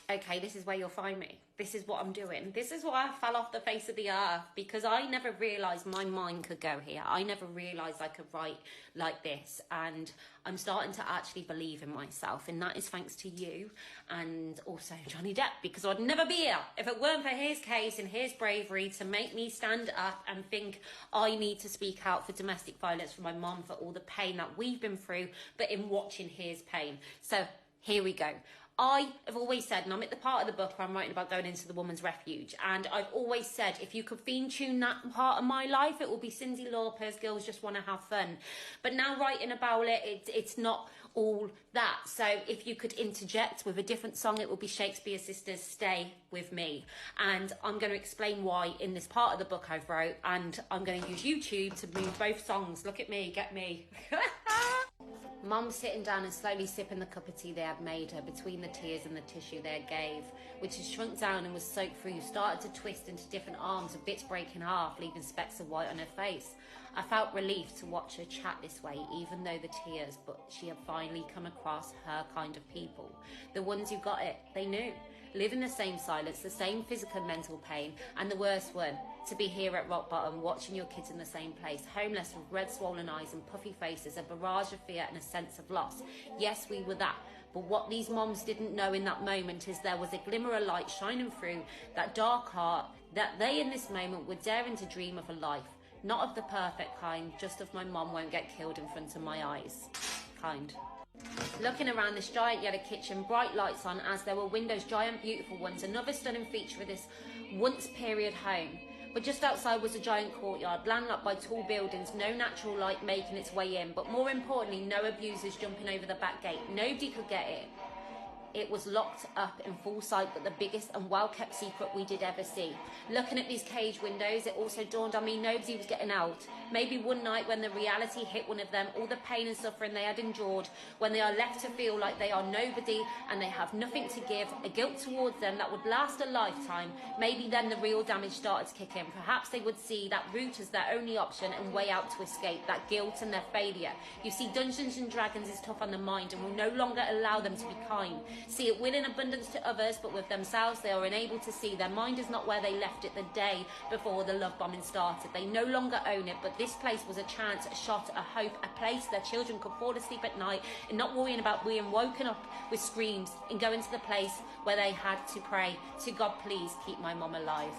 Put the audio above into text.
okay, this is where you'll find me. This is what I'm doing. This is why I fell off the face of the earth, because I never realised my mind could go here. I never realised I could write like this. And I'm starting to actually believe in myself. And that is thanks to you and also Johnny Depp, because I'd never be here if it weren't for his case and his bravery to make me stand up and think I need to speak out for domestic violence for my mum, for all the pain that we've been through, but in watching his pain. So here we go. I have always said, and I'm at the part of the book where I'm writing about going into the woman's refuge, and I've always said, if you could tune that part of my life, it will be Cyndi Lauper's Girls Just Want to Have Fun. But now writing about it, it's not all that. So if you could interject with a different song, it will be Shakespeare Sisters' Stay With Me. And I'm going to explain why in this part of the book I've wrote, and I'm going to use YouTube to move both songs. Look at me, get me. Mum sitting down and slowly sipping the cup of tea they had made her between the tears and the tissue they had gave, which had shrunk down and was soaked through, started to twist into different arms and bits break in half, leaving specks of white on her face. I felt relief to watch her chat this way, even though the tears, but she had finally come across her kind of people. The ones who got it, they knew. Live in the same silence, the same physical and mental pain, and the worst one, to be here at rock bottom, watching your kids in the same place, homeless with red swollen eyes and puffy faces, a barrage of fear and a sense of loss. Yes, we were that, but what these moms didn't know in that moment is there was a glimmer of light shining through that dark heart, that they in this moment were daring to dream of a life, not of the perfect kind, just of my mom won't get killed in front of my eyes kind. Looking around this giant yellow kitchen, bright lights on as there were windows, giant beautiful ones, another stunning feature of this once period home. But just outside was a giant courtyard, landlocked by tall buildings, no natural light making its way in, but more importantly, no abusers jumping over the back gate. Nobody could get it. It was locked up in full sight, but the biggest and well-kept secret we did ever see. Looking at these cage windows, it also dawned on me nobody was getting out. Maybe one night when the reality hit one of them, all the pain and suffering they had endured, when they are left to feel like they are nobody and they have nothing to give, a guilt towards them that would last a lifetime, maybe then the real damage started to kick in. Perhaps they would see that route as their only option and way out to escape, that guilt and their failure. You see, Dungeons and Dragons is tough on the mind and will no longer allow them to be kind. See it will in abundance to others, but with themselves they are unable to see. Their mind is not where they left it the day before the love bombing started. They no longer own it, but this place was a chance, a shot, a hope, a place their children could fall asleep at night and not worrying about being woken up with screams, and going to the place where they had to pray to God, please keep my mum alive.